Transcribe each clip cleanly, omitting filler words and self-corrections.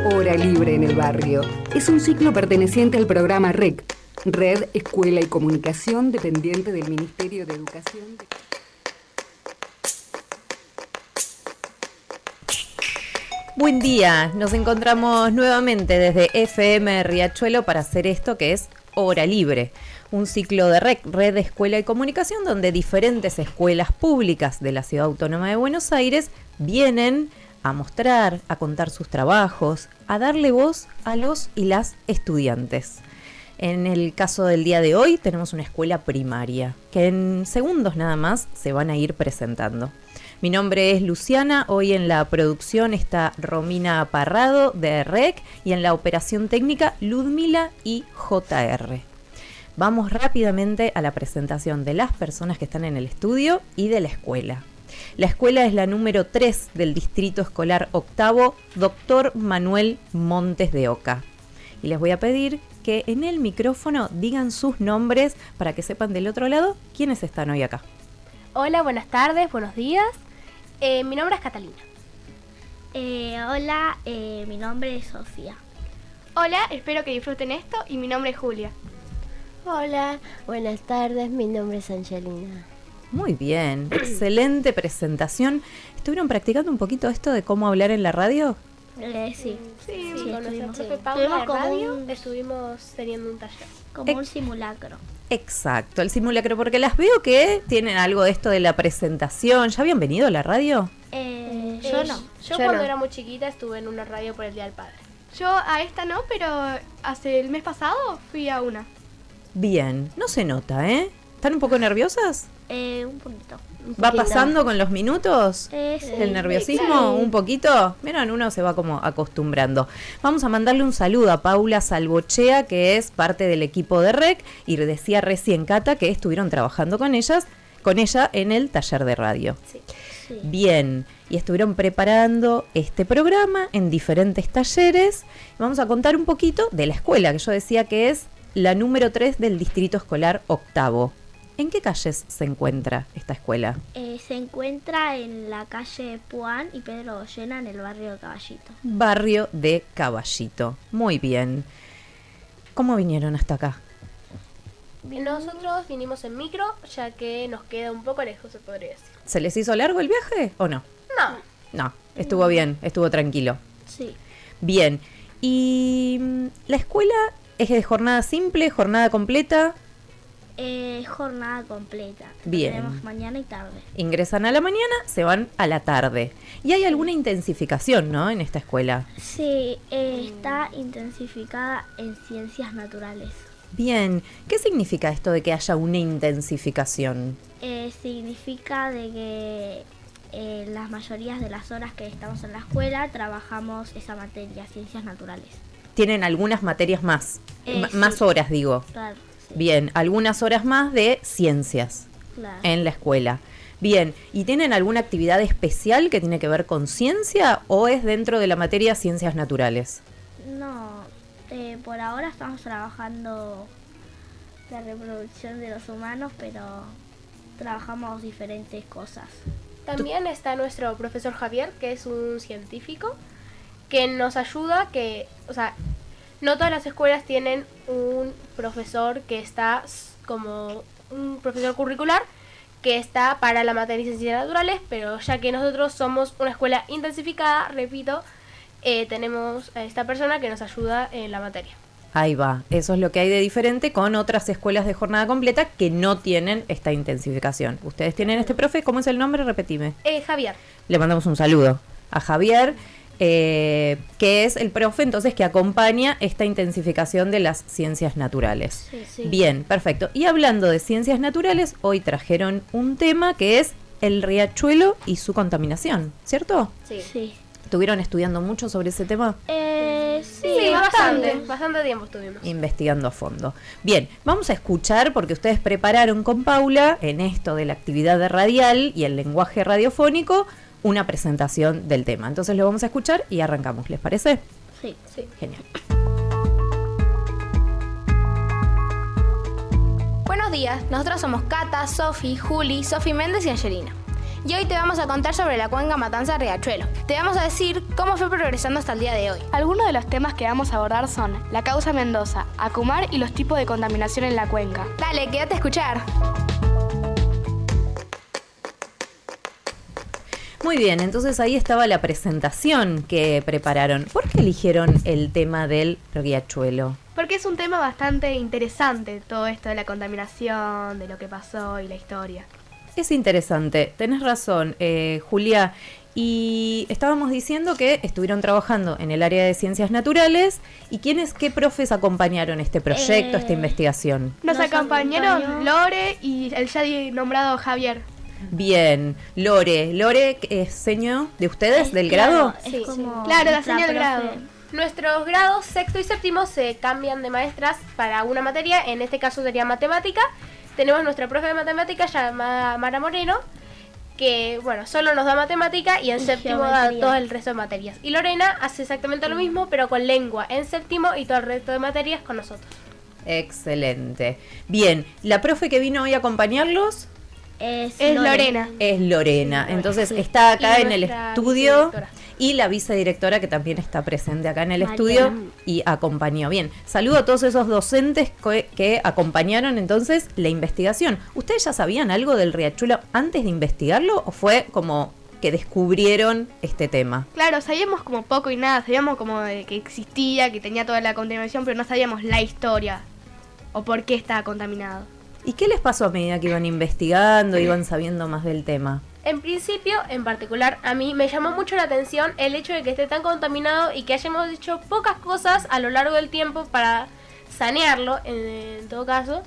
Hora Libre en el Barrio. Es un ciclo perteneciente al programa REC, Red, Escuela y Comunicación, dependiente del Ministerio de Educación. Buen día, nos encontramos nuevamente desde FM Riachuelo para hacer esto que es Hora Libre, un ciclo de REC, Red, Escuela y Comunicación, donde diferentes escuelas públicas de la Ciudad Autónoma de Buenos Aires vienen a mostrar, a contar sus trabajos, a darle voz a los y las estudiantes. En el caso del día de hoy tenemos una escuela primaria, que en segundos nada más se van a ir presentando. Mi nombre es Luciana, hoy en la producción está Romina Parrado de REC y en la operación técnica Ludmila y JR. Vamos rápidamente a la presentación de las personas que están en el estudio y de la escuela. La escuela es la número 3 del Distrito Escolar Octavo, Dr. Manuel Montes de Oca. Y les voy a pedir que en el micrófono digan sus nombres para que sepan del otro lado quiénes están hoy acá. Hola, buenas tardes, buenos días. Mi nombre es Catalina. Hola, mi nombre es Sofía. Hola, espero que disfruten esto y mi nombre es Julia. Hola, buenas tardes, mi nombre es Angelina. Muy bien, excelente presentación. ¿Estuvieron practicando un poquito esto de cómo hablar en la radio? Sí, con nuestra profe Paula Tuvimos de como radio un- estuvimos teniendo un taller. como un simulacro. Exacto, el simulacro, porque las veo que tienen algo de esto de la presentación. ¿Ya habían venido a la radio? Yo no. Yo cuando era muy chiquita estuve en una radio por el Día del Padre. Yo a esta no, pero hace el mes pasado fui a una. Bien, no se nota, ¿eh? ¿Están un poco nerviosas? Un poquito. ¿Va pasando con los minutos? Sí. ¿El nerviosismo? claro. ¿Un poquito? Miren, uno se va como acostumbrando. Vamos a mandarle un saludo a Paula Salvochea, que es parte del equipo de REC, y decía recién Cata que estuvieron trabajando con ella en el taller de radio. Sí. Sí. Bien, y estuvieron preparando este programa en diferentes talleres. Vamos a contar un poquito de la escuela, que yo decía que es la número 3 del Distrito Escolar Octavo. ¿En qué calles se encuentra esta escuela? Se encuentra en la calle Puan y Pedro Goyena en el barrio de Caballito. Barrio de Caballito. Muy bien. ¿Cómo vinieron hasta acá? Nosotros vinimos en micro, ya que nos queda un poco lejos, se podría decir. ¿Se les hizo largo el viaje o no? No, No, estuvo bien, estuvo tranquilo. Sí. Bien. ¿Y la escuela es de jornada simple, jornada completa? Jornada completa. Bien. Tenemos mañana y tarde. Ingresan a la mañana, se van a la tarde. Y hay alguna intensificación, ¿no?, en esta escuela. Sí, está intensificada en ciencias naturales. Bien. ¿Qué significa esto de que haya una intensificación? Significa de que las mayorías de las horas que estamos en la escuela trabajamos esa materia, ciencias naturales. Tienen algunas materias más. Más Sí. horas, digo. Claro, sí, Bien, algunas horas más de ciencias claro. en la escuela. Bien, ¿y tienen alguna actividad especial que tiene que ver con ciencia o es dentro de la materia ciencias naturales? No, por ahora estamos trabajando la reproducción de los humanos, pero trabajamos diferentes cosas. también está nuestro profesor Javier, que es un científico, que nos ayuda, no todas las escuelas tienen un profesor que está como un profesor curricular que está para la materia de ciencias naturales, pero ya que nosotros somos una escuela intensificada, repito, tenemos a esta persona que nos ayuda en la materia. Ahí va, eso es lo que hay de diferente con otras escuelas de jornada completa que no tienen esta intensificación. Ustedes tienen este profe, ¿cómo es el nombre? Repetime. Javier. Le mandamos un saludo a Javier, que es el profe entonces que acompaña esta intensificación de las ciencias naturales. Sí. Bien, perfecto. Y hablando de ciencias naturales, hoy trajeron un tema que es el riachuelo y su contaminación, ¿cierto? Sí. ¿Estuvieron estudiando mucho sobre ese tema? Sí, bastante tiempo estuvimos. Investigando a fondo. Bien, vamos a escuchar, porque ustedes prepararon con Paula, en esto de la actividad radial y el lenguaje radiofónico, una presentación del tema. Entonces lo vamos a escuchar y arrancamos, ¿les parece? Sí. Genial. Buenos días, nosotros somos Cata, Sofi, Juli, Sofi Méndez y Angelina. y hoy te vamos a contar sobre la cuenca Matanza-Riachuelo. Te vamos a decir cómo fue progresando hasta el día de hoy. Algunos de los temas que vamos a abordar son la causa Mendoza, Acumar y los tipos de contaminación en la cuenca. Dale, quédate a escuchar. Muy bien, entonces ahí estaba la presentación que prepararon. ¿Por qué eligieron el tema del riachuelo? Porque es un tema bastante interesante, todo esto de la contaminación, de lo que pasó y la historia. Es interesante, tenés razón, Julia. Y estábamos diciendo que estuvieron trabajando en el área de ciencias naturales. ¿Y qué profes acompañaron este proyecto, esta investigación? Nos acompañaron Lore y el ya nombrado Javier. Bien, Lore, ¿es seño de ustedes, del grado? Es como Claro, la nuestra señal del grado. profe. Nuestros grados sexto y séptimo se cambian de maestras para una materia, en este caso sería matemática. Tenemos nuestra profe de matemática llamada Mara Moreno, que bueno, solo nos da matemática y en séptimo da geometría. todo el resto de materias. Y Lorena hace exactamente lo mismo, pero con lengua en séptimo y todo el resto de materias con nosotros. Excelente. Bien, ¿la profe que vino hoy a acompañarlos? Es Lorena. Es Lorena. Entonces está acá Y en el nuestra estudio vicedirectora. y la vicedirectora que también está presente acá en el Mariana. estudio y acompañó. Bien, saludo a todos esos docentes que acompañaron entonces la investigación. ¿Ustedes ya sabían algo del riachuelo antes de investigarlo o fue como que descubrieron este tema? Claro, sabíamos como poco y nada, sabíamos como de que existía, que tenía toda la contaminación, pero no sabíamos la historia o por qué estaba contaminado. ¿Y qué les pasó a medida que iban investigando, iban sabiendo más del tema? En principio, en particular, a mí me llamó mucho la atención el hecho de que esté tan contaminado y que hayamos hecho pocas cosas a lo largo del tiempo para sanearlo, en todo caso,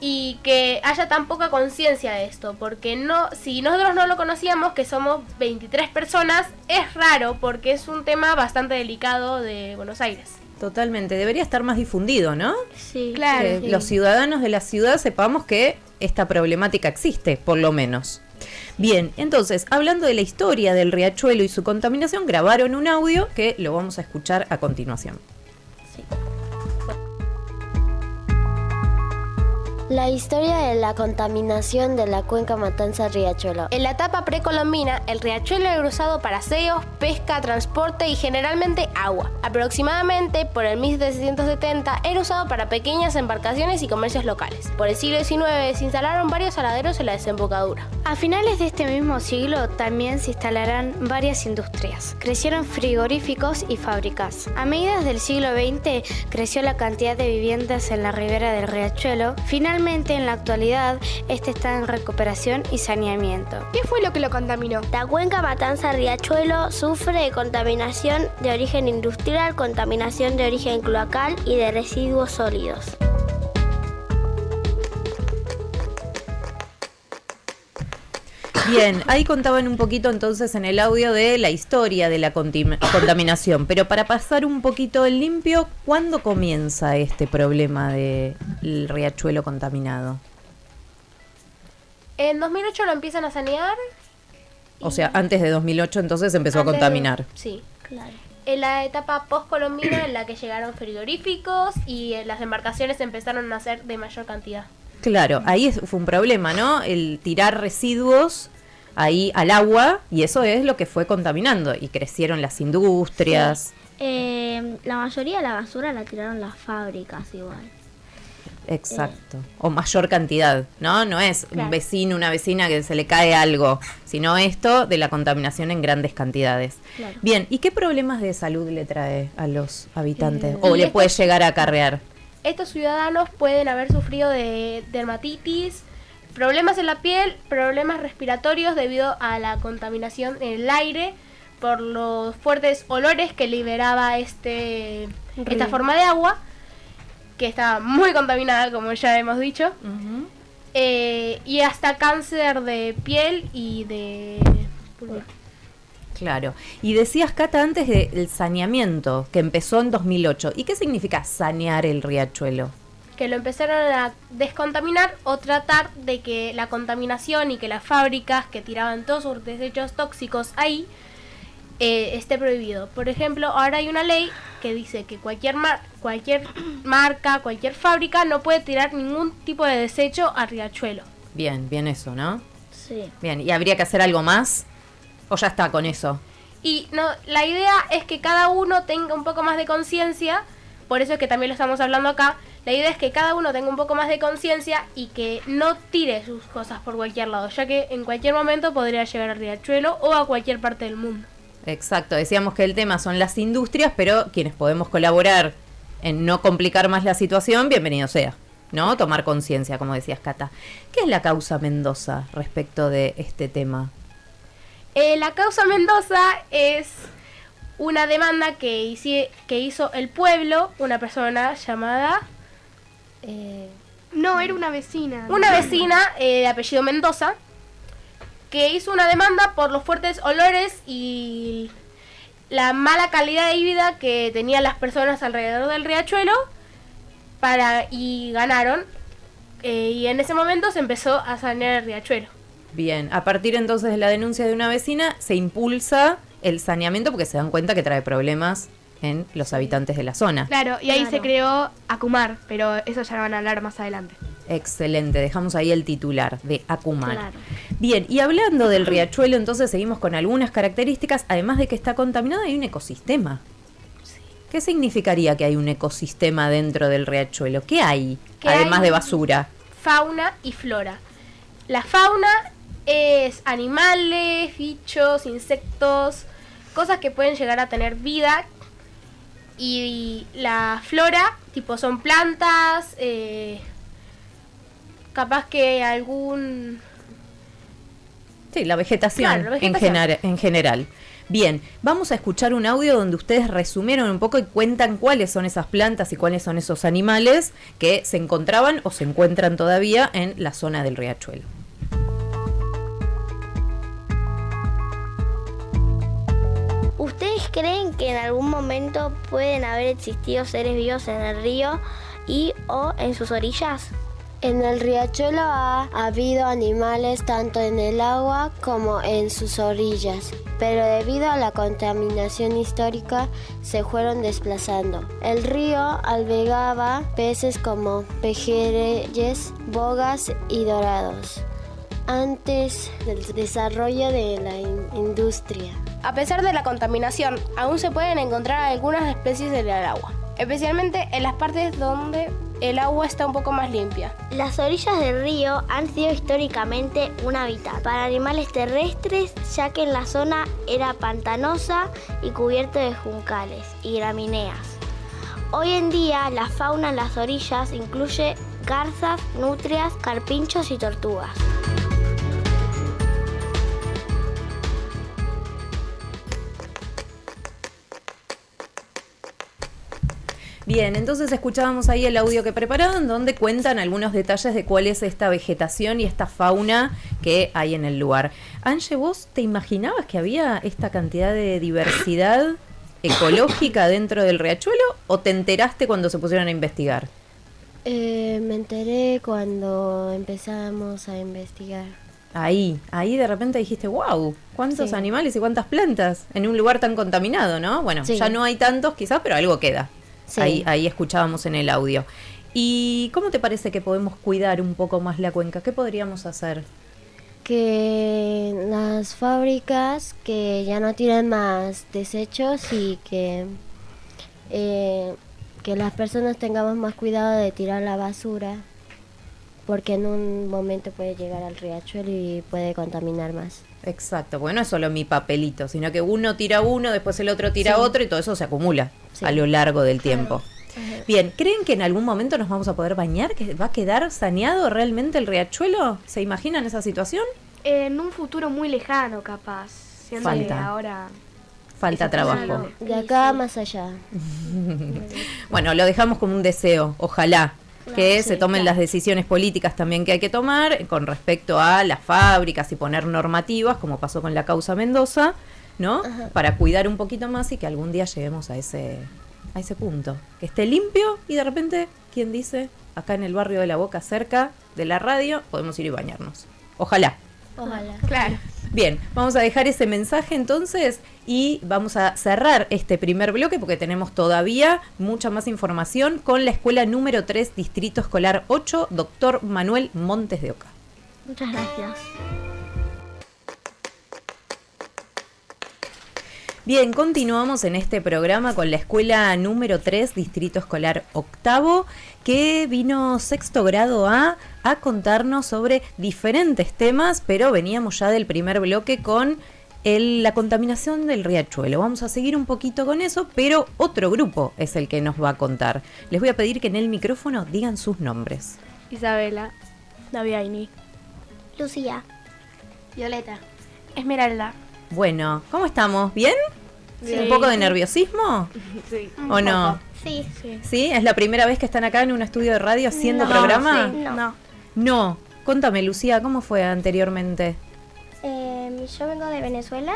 y que haya tan poca conciencia de esto, porque si nosotros no lo conocíamos, que somos 23 personas, es raro porque es un tema bastante delicado de Buenos Aires. Totalmente, debería estar más difundido, ¿no? Sí, Claro. Que los ciudadanos de la ciudad sepamos que esta problemática existe, por lo menos. Bien, entonces, hablando de la historia del riachuelo y su contaminación, grabaron un audio que lo vamos a escuchar a continuación. La historia de la contaminación de la cuenca Matanza-Riachuelo. En la etapa precolombina, el riachuelo era usado para aseos, pesca, transporte y generalmente agua. Aproximadamente por el 1770 era usado para pequeñas embarcaciones y comercios locales. Por el siglo XIX se instalaron varios saladeros en la desembocadura. A finales de este mismo siglo también se instalarán varias industrias. Crecieron frigoríficos y fábricas. A mediados del siglo XX creció la cantidad de viviendas en la ribera del riachuelo. Finalmente, en la actualidad, este está en recuperación y saneamiento. ¿Qué fue lo que lo contaminó? La cuenca Matanza-Riachuelo sufre de contaminación de origen industrial, contaminación de origen cloacal y de residuos sólidos. Bien, ahí contaban un poquito entonces en el audio de la historia de la contaminación, pero para pasar un poquito en limpio, ¿cuándo comienza este problema del riachuelo contaminado? En 2008 lo empiezan a sanear. O sea, antes de 2008 entonces empezó a Antes de- contaminar. Sí. Claro. En la etapa post-colombina en la que llegaron frigoríficos y las embarcaciones empezaron a hacer de mayor cantidad. Claro, ahí fue un problema, ¿no? El tirar residuos ahí al agua y eso es lo que fue contaminando y crecieron las industrias. La mayoría de la basura la tiraron las fábricas igual. Exacto. O mayor cantidad, ¿no? No es un Claro. vecino, una vecina que se le cae algo, sino esto de la contaminación en grandes cantidades. Claro. Bien, ¿y qué problemas de salud le trae a los habitantes? Y ¿O le esto- puede llegar a acarrear? Estos ciudadanos pueden haber sufrido de dermatitis, problemas en la piel, problemas respiratorios debido a la contaminación en el aire por los fuertes olores que liberaba esta forma de agua, que estaba muy contaminada, como ya hemos dicho, y hasta cáncer de piel y de pulmón. Claro. Y decías, Cata, antes del saneamiento, que empezó en 2008. ¿Y qué significa sanear el riachuelo? Que lo empezaron a descontaminar o tratar de que la contaminación y que las fábricas que tiraban todos sus desechos tóxicos ahí esté prohibido. Por ejemplo, ahora hay una ley que dice que cualquier marca, cualquier fábrica no puede tirar ningún tipo de desecho al riachuelo. Bien, bien eso, ¿no? Sí. Bien, ¿y habría que hacer algo más? ¿O ya está con eso? Y no, la idea es que cada uno tenga un poco más de conciencia, por eso es que también lo estamos hablando acá. La idea es que cada uno tenga un poco más de conciencia y que no tire sus cosas por cualquier lado, ya que en cualquier momento podría llegar al riachuelo o a cualquier parte del mundo. Exacto, decíamos que el tema son las industrias, pero quienes podemos colaborar en no complicar más la situación, bienvenido sea, ¿no? Tomar conciencia, como decías, Cata. ¿Qué es la causa Mendoza respecto de este tema? La causa Mendoza es una demanda que hizo el pueblo, una persona llamada... No, era una vecina. Una vecina de apellido Mendoza, que hizo una demanda por los fuertes olores y la mala calidad de vida que tenían las personas alrededor del riachuelo, y ganaron. Y en ese momento se empezó a sanear el riachuelo. Bien, a partir entonces de la denuncia de una vecina, se impulsa el saneamiento porque se dan cuenta que trae problemas en los habitantes de la zona. Claro, y ahí Claro. se creó Acumar, pero eso ya lo van a hablar más adelante. Excelente, dejamos ahí el titular de Acumar. Claro. Bien, y hablando del riachuelo, entonces seguimos con algunas características. Además de que está contaminado, hay un ecosistema. ¿Qué significaría que hay un ecosistema dentro del riachuelo? ¿Qué hay, Que además hay de basura? Fauna y flora. La fauna es animales, bichos, insectos, cosas que pueden llegar a tener vida. Y la flora, tipo, son plantas, capaz que algún... Sí, la vegetación, Claro, la vegetación. En general. Bien, vamos a escuchar un audio donde ustedes resumieron un poco y cuentan cuáles son esas plantas y cuáles son esos animales que se encontraban o se encuentran todavía en la zona del riachuelo. ¿Ustedes creen que en algún momento pueden haber existido seres vivos en el río y o en sus orillas? En el riachuelo ha habido animales tanto en el agua como en sus orillas, pero debido a la contaminación histórica se fueron desplazando. El río albergaba peces como pejerreyes, bogas y dorados, antes del desarrollo de la industria. A pesar de la contaminación, aún se pueden encontrar algunas especies en el agua, especialmente en las partes donde el agua está un poco más limpia. Las orillas del río han sido históricamente un hábitat para animales terrestres, ya que en la zona era pantanosa y cubierto de juncales y gramíneas. Hoy en día la fauna en las orillas incluye garzas, nutrias, carpinchos y tortugas. Bien, entonces escuchábamos ahí el audio que prepararon donde cuentan algunos detalles de cuál es esta vegetación y esta fauna que hay en el lugar. Ange, ¿vos te imaginabas que había esta cantidad de diversidad ecológica dentro del riachuelo o te enteraste cuando se pusieron a investigar? Me enteré cuando empezamos a investigar. Ahí de repente dijiste, wow, cuántos Sí. animales y cuántas plantas en un lugar tan contaminado, ¿no? Bueno, Sí. ya no hay tantos quizás, pero algo queda. Sí. Ahí escuchábamos en el audio. ¿Y cómo te parece que podemos cuidar un poco más la cuenca? ¿Qué podríamos hacer? Que las fábricas que ya no tienen más desechos y que las personas tengamos más cuidado de tirar la basura, porque en un momento puede llegar al riachuelo y puede contaminar más. Exacto, porque no es solo mi papelito, sino que uno tira uno, después el otro tira Sí. otro y todo eso se acumula Sí. a lo largo del tiempo. Bien, ¿creen que en algún momento nos vamos a poder bañar? ¿Que va a quedar saneado realmente el riachuelo? ¿Se imaginan esa situación? En un futuro muy lejano, capaz. Siendo que Falta. ahora... Falta Esa trabajo. cosa no. De acá más allá. Bueno, lo dejamos como un deseo, ojalá que sí, se tomen claro. las decisiones políticas también que hay que tomar con respecto a las fábricas y poner normativas, como pasó con la causa Mendoza, ¿no? Para cuidar un poquito más y que algún día lleguemos a ese punto. Que esté limpio y de repente, ¿quién dice? Acá en el barrio de La Boca, cerca de la radio, podemos ir y bañarnos. Ojalá. Ojalá. Claro. Bien, vamos a dejar ese mensaje entonces y vamos a cerrar este primer bloque porque tenemos todavía mucha más información con la escuela número 3, Distrito Escolar 8, Dr. Manuel Montes de Oca. Muchas gracias. Bien, continuamos en este programa con la escuela número 3, Distrito Escolar Octavo, que vino sexto grado A contarnos sobre diferentes temas, pero veníamos ya del primer bloque con la contaminación del riachuelo. Vamos a seguir un poquito con eso, pero otro grupo es el que nos va a contar. Les voy a pedir que en el micrófono digan sus nombres. Isabela. Daviaini. Lucía. Violeta. Esmeralda. Bueno, ¿cómo estamos? ¿Bien? Sí. ¿Un poco de nerviosismo? Sí. ¿O no? Sí. ¿Sí? ¿Es la primera vez que están acá en un estudio de radio haciendo programa? Sí. No. No. Contame, Lucía, ¿cómo fue anteriormente? Yo vengo de Venezuela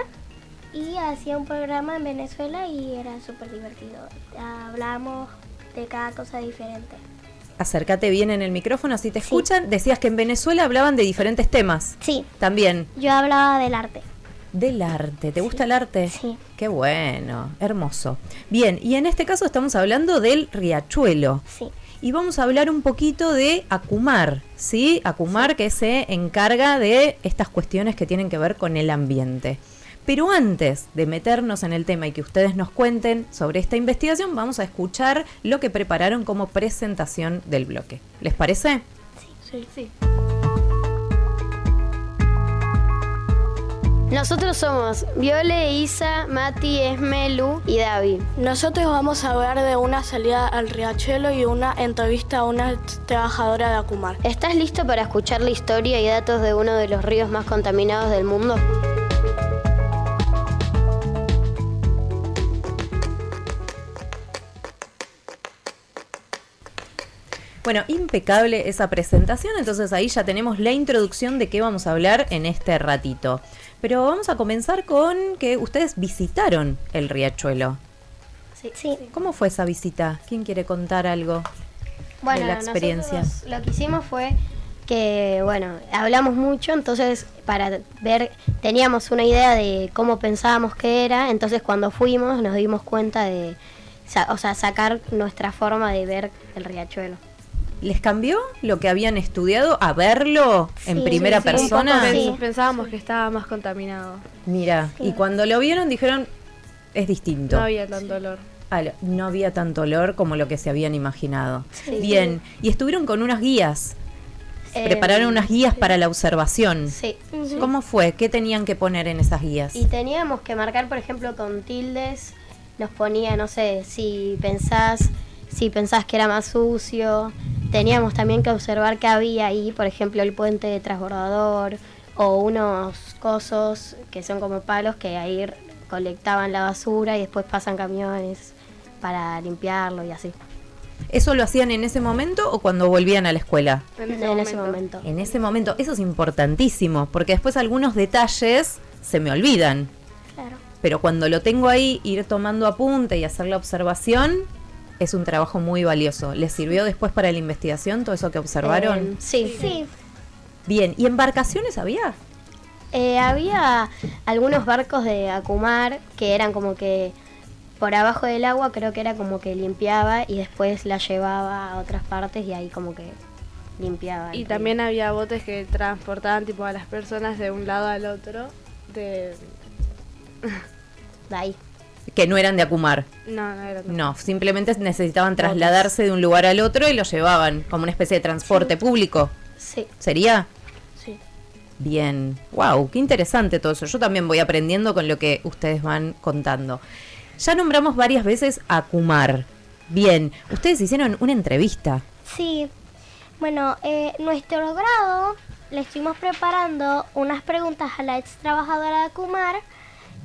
y hacía un programa en Venezuela y era súper divertido. Hablábamos de cada cosa diferente. Acércate bien en el micrófono, así te escuchan. Decías que en Venezuela hablaban de diferentes temas. Sí. También. Yo hablaba del arte. Del arte. ¿Te gusta el arte? Sí. Qué bueno, hermoso. Bien, y en este caso estamos hablando del riachuelo. Sí. Y vamos a hablar un poquito de Acumar, ¿sí? Acumar que se encarga de estas cuestiones que tienen que ver con el ambiente. Pero antes de meternos en el tema y que ustedes nos cuenten sobre esta investigación, vamos a escuchar lo que prepararon como presentación del bloque. ¿Les parece? Sí. Nosotros somos Viole, Isa, Mati, Esmelu y Davi. Nosotros vamos a hablar de una salida al riachuelo y una entrevista a una trabajadora de Acumar. ¿Estás listo para escuchar la historia y datos de uno de los ríos más contaminados del mundo? Bueno, impecable esa presentación, entonces ahí ya tenemos la introducción de qué vamos a hablar en este ratito. Pero vamos a comenzar con que ustedes visitaron el riachuelo. Sí. ¿Cómo fue esa visita? ¿Quién quiere contar algo de la experiencia? Nosotros lo que hicimos fue que, hablamos mucho, entonces para ver, teníamos una idea de cómo pensábamos que era, entonces cuando fuimos nos dimos cuenta de, sacar nuestra forma de ver el riachuelo. ¿Les cambió lo que habían estudiado a verlo en primera persona? Pensábamos que estaba más contaminado. Mira, y cuando lo vieron dijeron, es distinto. No había tanto olor. No había tanto olor como lo que se habían imaginado. Sí. Bien, y estuvieron con unas guías. Prepararon unas guías para la observación. Sí. ¿Cómo fue? ¿Qué tenían que poner en esas guías? Y teníamos que marcar, por ejemplo, con tildes, nos ponía, no sé, si pensás que era más sucio. Teníamos también que observar qué había ahí, por ejemplo, el puente transbordador o unos cosos que son como palos que ahí colectaban la basura y después pasan camiones para limpiarlo y así. ¿Eso lo hacían en ese momento o cuando volvían a la escuela? En ese momento. En ese momento. Eso es importantísimo, porque después algunos detalles se me olvidan. Claro. Pero cuando lo tengo ahí, ir tomando apunte y hacer la observación es un trabajo muy valioso. ¿Les sirvió después para la investigación todo eso que observaron? Sí. Bien, ¿y embarcaciones había? Había algunos barcos de Acumar que eran como que por abajo del agua, creo que era como que limpiaba y después la llevaba a otras partes y ahí como que limpiaba. Y también había botes que transportaban tipo a las personas de un lado al otro de ahí. Que no eran de Acumar. No era tanto. No, simplemente necesitaban trasladarse de un lugar al otro y lo llevaban como una especie de transporte público. Sí. ¿Sería? Sí. Bien. Wow, qué interesante todo eso. Yo también voy aprendiendo con lo que ustedes van contando. Ya nombramos varias veces a Acumar. Bien, ustedes hicieron una entrevista. Sí. Bueno, nuestro grado le estuvimos preparando unas preguntas a la ex trabajadora de Acumar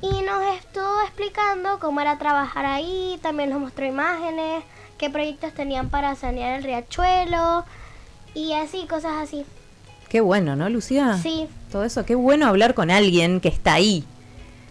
y nos estuvo explicando cómo era trabajar ahí, también nos mostró imágenes, qué proyectos tenían para sanear el riachuelo y así, cosas así. Qué bueno, ¿no, Lucía? Sí. Todo eso, qué bueno hablar con alguien que está ahí,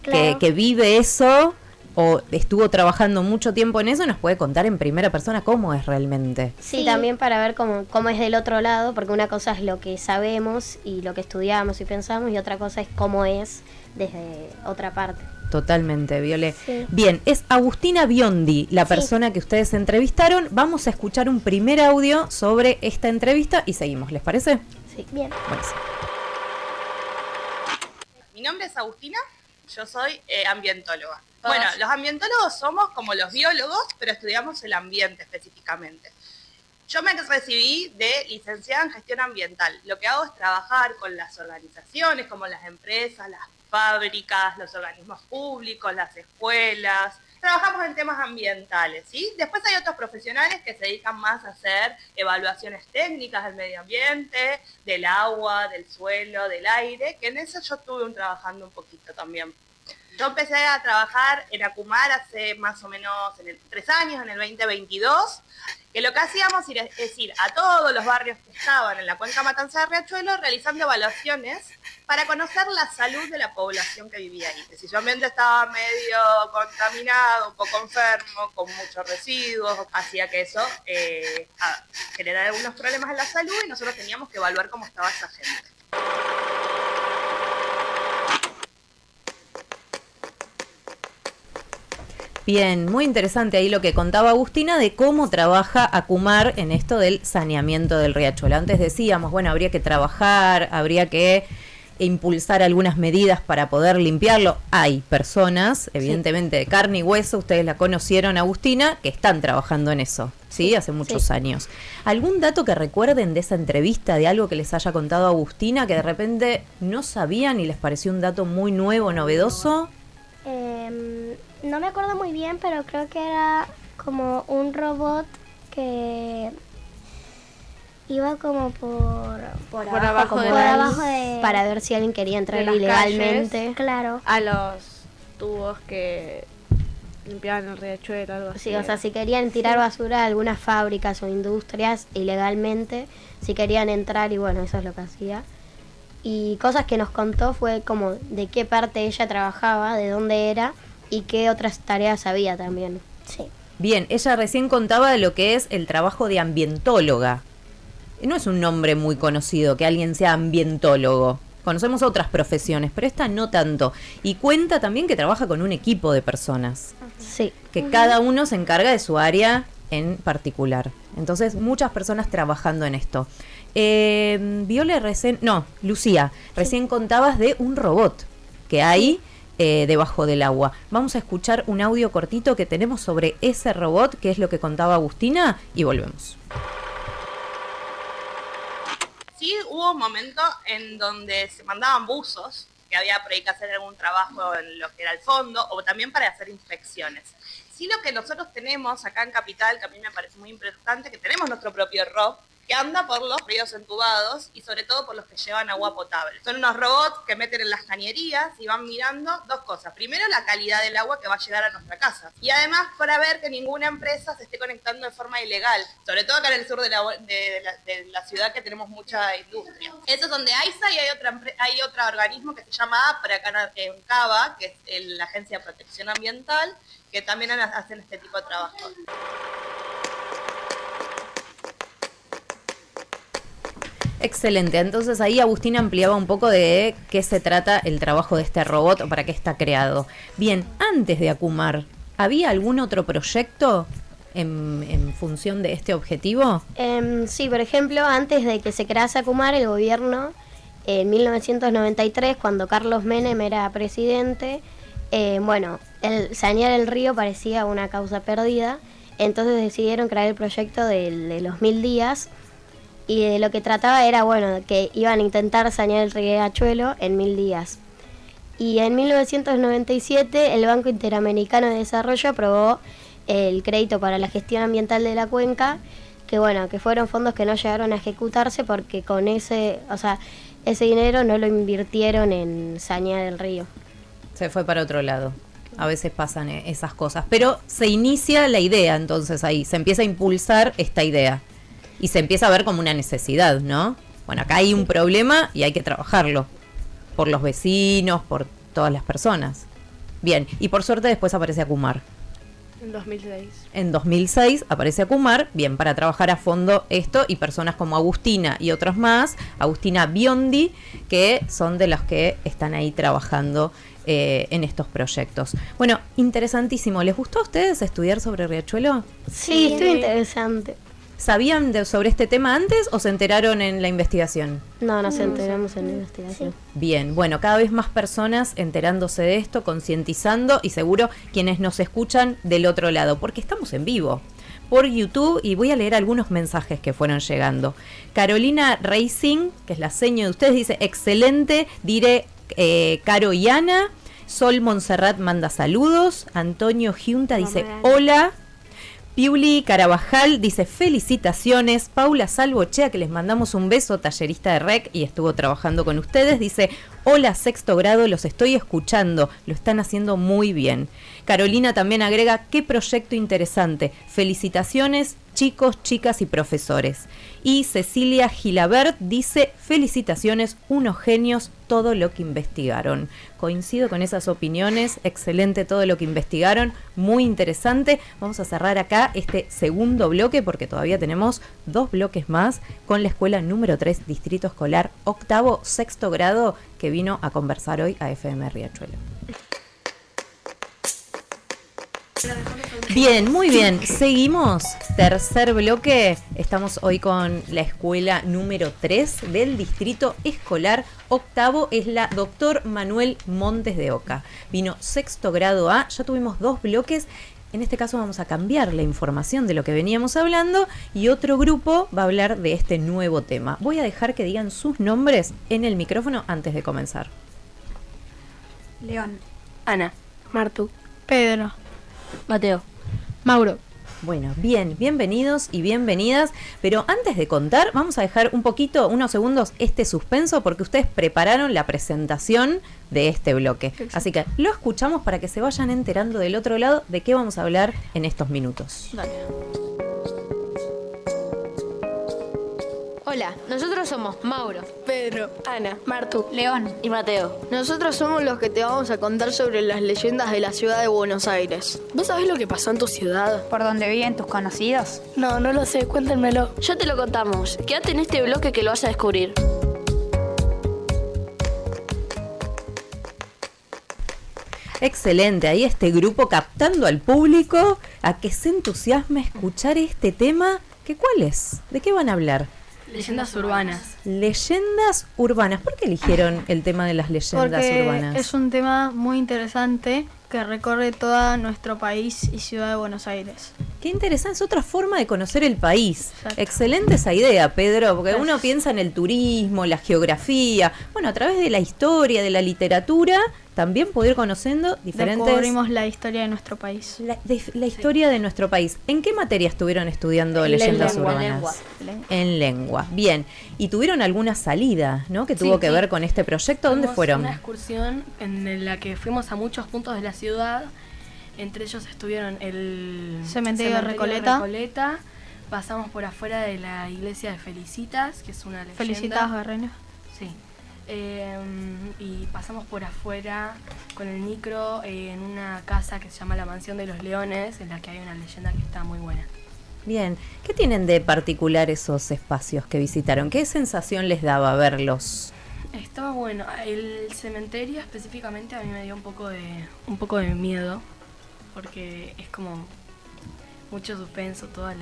Claro. que vive eso o estuvo trabajando mucho tiempo en eso y nos puede contar en primera persona cómo es realmente. Sí, también para ver cómo es del otro lado, porque una cosa es lo que sabemos y lo que estudiamos y pensamos y otra cosa es cómo es desde otra parte. Totalmente, Viole. Sí. Bien, es Agustina Biondi, la persona que ustedes entrevistaron. Vamos a escuchar un primer audio sobre esta entrevista y seguimos, ¿les parece? Sí, bien. Buenísimo. Mi nombre es Agustina, yo soy ambientóloga. Bueno, los ambientólogos somos como los biólogos, pero estudiamos el ambiente específicamente. Yo me recibí de licenciada en gestión ambiental. Lo que hago es trabajar con las organizaciones, como las empresas, las fábricas, los organismos públicos, las escuelas. Trabajamos en temas ambientales, ¿sí? Después hay otros profesionales que se dedican más a hacer evaluaciones técnicas del medio ambiente, del agua, del suelo, del aire, que en eso yo estuve trabajando un poquito también. Yo empecé a trabajar en Acumar hace más o menos 3 años, en el 2022, que lo que hacíamos es ir a todos los barrios que estaban en la cuenca Matanza de Riachuelo realizando evaluaciones para conocer la salud de la población que vivía ahí. Si su ambiente estaba medio contaminado, un poco enfermo, con muchos residuos, hacía que eso generara algunos problemas en la salud y nosotros teníamos que evaluar cómo estaba esa gente. Bien, muy interesante ahí lo que contaba Agustina de cómo trabaja Acumar en esto del saneamiento del riachuelo. Antes decíamos, bueno, habría que trabajar, habría que impulsar algunas medidas para poder limpiarlo. Hay personas, evidentemente de carne y hueso, ustedes la conocieron, Agustina, que están trabajando en eso, ¿sí? Hace muchos años. ¿Algún dato que recuerden de esa entrevista, de algo que les haya contado Agustina, que de repente no sabían y les pareció un dato muy nuevo, novedoso? No me acuerdo muy bien, pero creo que era como un robot que iba como por abajo de para ver si alguien quería entrar de ilegalmente. calles, claro. a los tubos que limpiaban el riachuelo, algo así. Sí, o sea, si querían tirar basura a algunas fábricas o industrias ilegalmente, si querían entrar, y bueno, eso es lo que hacía. Y cosas que nos contó fue como de qué parte ella trabajaba, de dónde era y qué otras tareas había también. Sí. Bien, ella recién contaba de lo que es el trabajo de ambientóloga. No es un nombre muy conocido que alguien sea ambientólogo. Conocemos otras profesiones, pero esta no tanto. Y cuenta también que trabaja con un equipo de personas. Sí. Que cada uno se encarga de su área en particular. Entonces, muchas personas trabajando en esto. Lucía, recién contabas de un robot que hay debajo del agua. Vamos a escuchar un audio cortito que tenemos sobre ese robot, que es lo que contaba Agustina, y volvemos. Sí, hubo un momento en donde se mandaban buzos, que había por ahí que hacer algún trabajo en lo que era el fondo, o también para hacer inspecciones. Sí, lo que nosotros tenemos acá en Capital, que a mí me parece muy importante, que tenemos nuestro propio ROV, que anda por los ríos entubados y sobre todo por los que llevan agua potable. Son unos robots que meten en las cañerías y van mirando dos cosas. Primero, la calidad del agua que va a llegar a nuestra casa. Y además, para ver que ninguna empresa se esté conectando de forma ilegal. Sobre todo acá en el sur de la ciudad, que tenemos mucha industria. Eso es donde AISA, y hay otro organismo que se llama APRA acá en Cava, que es la Agencia de Protección Ambiental, que también hacen este tipo de trabajo. Excelente, entonces ahí Agustina ampliaba un poco de qué se trata el trabajo de este robot o para qué está creado. Bien, antes de Acumar, ¿había algún otro proyecto en función de este objetivo? Sí, por ejemplo, antes de que se crease Acumar, el gobierno, en 1993, cuando Carlos Menem era presidente, el sanear el río parecía una causa perdida, entonces decidieron crear el proyecto de los 1000 días, y de lo que trataba era, que iban a intentar sanear el riachuelo en 1000 días. Y en 1997 el Banco Interamericano de Desarrollo aprobó el crédito para la gestión ambiental de la cuenca, que fueron fondos que no llegaron a ejecutarse porque con ese dinero no lo invirtieron en sanear el río. Se fue para otro lado. A veces pasan esas cosas. Pero se inicia la idea, entonces ahí se empieza a impulsar esta idea. Y se empieza a ver como una necesidad, ¿no? Bueno, acá hay un problema y hay que trabajarlo. Por los vecinos, por todas las personas. Bien, y por suerte después aparece Acumar. En 2006. En 2006 aparece Acumar, bien, para trabajar a fondo esto, y personas como Agustina y otros más, Agustina Biondi, que son de los que están ahí trabajando en estos proyectos. Bueno, interesantísimo. ¿Les gustó a ustedes estudiar sobre Riachuelo? Sí, estuvo interesante. ¿Sabían sobre este tema antes o se enteraron en la investigación? No, nos enteramos en la investigación. Bien, bueno, cada vez más personas enterándose de esto, concientizando y seguro quienes nos escuchan del otro lado, porque estamos en vivo por YouTube y voy a leer algunos mensajes que fueron llegando. Carolina Racing, que es la seño de ustedes, dice, excelente, diré Caro y Ana. Sol Montserrat manda saludos. Antonio Giunta dice, hola. Piuli Carabajal dice, felicitaciones. Paula Salvochea, que les mandamos un beso, tallerista de REC y estuvo trabajando con ustedes, dice, hola, sexto grado, los estoy escuchando, lo están haciendo muy bien. Carolina también agrega, qué proyecto interesante, felicitaciones chicos, chicas y profesores. Y Cecilia Gilabert dice, felicitaciones, unos genios, todo lo que investigaron. Coincido con esas opiniones, excelente todo lo que investigaron, muy interesante. Vamos a cerrar acá este segundo bloque porque todavía tenemos 2 bloques más con la escuela número 3, Distrito Escolar Octavo, sexto grado, que vino a conversar hoy a FM Riachuelo. Bien, muy bien. Seguimos. Tercer bloque. Estamos hoy con la escuela número 3 del Distrito Escolar Octavo. Es la Dr. Manuel Montes de Oca. Vino sexto grado A. Ya tuvimos 2 bloques. En este caso vamos a cambiar la información de lo que veníamos hablando y otro grupo va a hablar de este nuevo tema. Voy a dejar que digan sus nombres en el micrófono antes de comenzar. León. Ana. Martu. Pedro. Mateo. Mauro. Bueno, bien, bienvenidos y bienvenidas, pero antes de contar, vamos a dejar un poquito, unos segundos, este suspenso, porque ustedes prepararon la presentación de este bloque. Exacto. Así que lo escuchamos para que se vayan enterando del otro lado de qué vamos a hablar en estos minutos. Dale. Hola, nosotros somos Mauro, Pedro, Ana, Martu, León y Mateo. Nosotros somos los que te vamos a contar sobre las leyendas de la ciudad de Buenos Aires. ¿Vos sabés lo que pasó en tu ciudad? ¿Por dónde viven tus conocidos? No lo sé, cuéntenmelo. Ya te lo contamos. Quédate en este bloque que lo vas a descubrir. Excelente, ahí este grupo captando al público a que se entusiasme a escuchar este tema. ¿Cuál es? ¿De qué van a hablar? Leyendas urbanas. Leyendas urbanas. ¿Por qué eligieron el tema de las leyendas urbanas? Es un tema muy interesante que recorre todo nuestro país y ciudad de Buenos Aires. Qué interesante, es otra forma de conocer el país. Exacto. Excelente esa idea, Pedro, porque uno piensa en el turismo, la geografía, bueno, a través de la historia, de la literatura, también poder ir conociendo diferentes... Descubrimos la historia de nuestro país. La historia de nuestro país. ¿En qué materia estuvieron estudiando leyendas urbanas? En lengua. Bien. Y tuvieron alguna salida, ¿no? Que tuvo que ver con este proyecto. ¿Dónde fueron? Una excursión en la que fuimos a muchos puntos de la ciudad. Entre ellos estuvieron el cementerio de Recoleta. Pasamos por afuera de la iglesia de Felicitas, que es una leyenda. Felicitas Garreño. Sí. Y pasamos por afuera con el micro en una casa que se llama La Mansión de los Leones, en la que hay una leyenda que está muy buena. Bien, ¿qué tienen de particular esos espacios que visitaron? ¿Qué sensación les daba verlos? Estaba bueno. El cementerio específicamente a mí me dio un poco de miedo, porque es como mucho suspenso, todas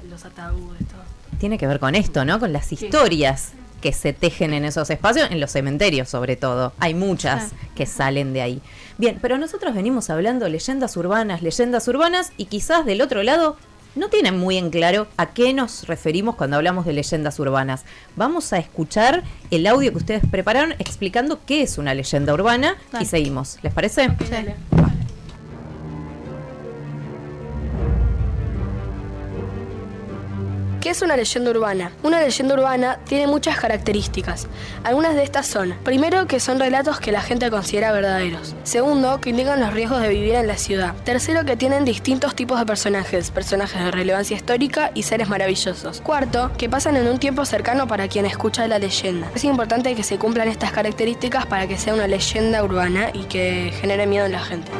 los ataúdes, todo. Tiene que ver con esto, ¿no? Con las historias que se tejen en esos espacios, en los cementerios sobre todo. Hay muchas que salen de ahí. Bien, pero nosotros venimos hablando leyendas urbanas, y quizás del otro lado no tienen muy en claro a qué nos referimos cuando hablamos de leyendas urbanas. Vamos a escuchar el audio que ustedes prepararon explicando qué es una leyenda urbana y seguimos. ¿Les parece? Okay, dale. ¿Qué es una leyenda urbana? Una leyenda urbana tiene muchas características. Algunas de estas son: primero, que son relatos que la gente considera verdaderos. Segundo, que indican los riesgos de vivir en la ciudad. Tercero, que tienen distintos tipos de personajes de relevancia histórica y seres maravillosos. Cuarto, que pasan en un tiempo cercano para quien escucha la leyenda. Es importante que se cumplan estas características para que sea una leyenda urbana y que genere miedo en la gente.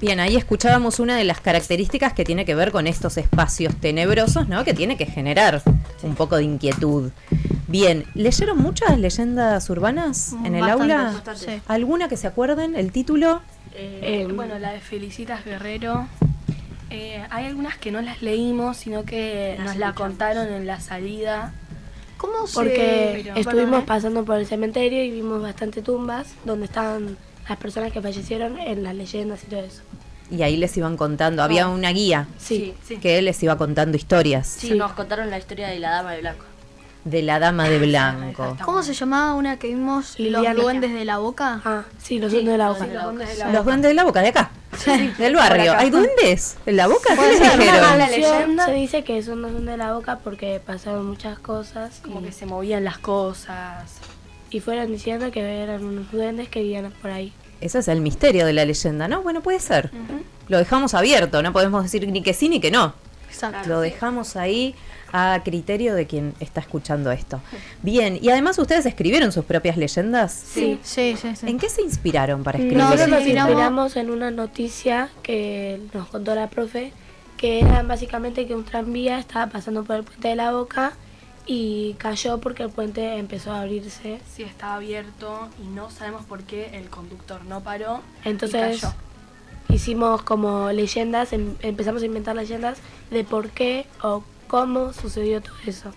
Bien, ahí escuchábamos una de las características que tiene que ver con estos espacios tenebrosos, ¿no? Que tiene que generar un poco de inquietud. Bien, ¿leyeron muchas leyendas urbanas en el aula? Sí. ¿Alguna que se acuerden? ¿El título? Bueno, la de Felicitas Guerrero. Hay algunas que no las leímos, sino que nos la contaron en la salida. ¿Cómo se...? Porque estuvimos pasando por el cementerio y vimos bastante tumbas donde estaban las personas que fallecieron en las leyendas y todo eso. Y ahí les iban contando, había una guía Sí. que les iba contando historias Sí, nos contaron la historia de la Dama de Blanco. de la Dama de Blanco. ¿Cómo se llamaba una que vimos? Liliana. ¿Los duendes de la boca? Ah, sí, los duendes de la boca. Los duendes de la boca, de acá, del barrio. ¿Hay duendes en la boca? ¿Qué Puede les ser, dijeron? en la leyenda se dice que son los duendes de la boca porque pasaron muchas cosas. Como que se movían las cosas. Y fueron diciendo que eran unos duendes que vivían por ahí. Ese es el misterio de la leyenda, ¿no? Bueno, puede ser. Lo dejamos abierto, no podemos decir ni que sí ni que no. Exacto. Lo dejamos ahí a criterio de quien está escuchando esto. Bien, y además ustedes escribieron sus propias leyendas. Sí. Sí. ¿En qué se inspiraron para escribir? Nosotros nos inspiramos en una noticia que nos contó la profe, que era básicamente que un tranvía estaba pasando por el puente de la Boca y cayó porque el puente empezó a abrirse. Sí, estaba abierto y no sabemos por qué el conductor no paró. Entonces y cayó. hicimos como leyendas, empezamos a inventar leyendas de por qué o cómo sucedió todo eso.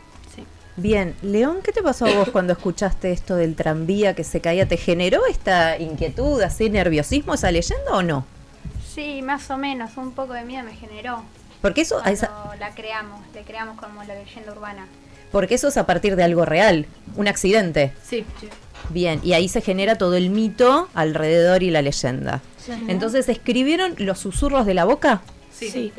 Bien, León, ¿qué te pasó a vos cuando escuchaste esto del tranvía que se caía? ¿Te generó esta inquietud, así nerviosismo esa leyenda o no? Sí, más o menos, un poco de miedo me generó. Porque eso, Cuando le creamos como la leyenda urbana. porque eso es a partir de algo real, un accidente. Sí. Bien, y ahí se genera todo el mito alrededor y la leyenda. Entonces, ¿escribieron los susurros de la boca? Sí.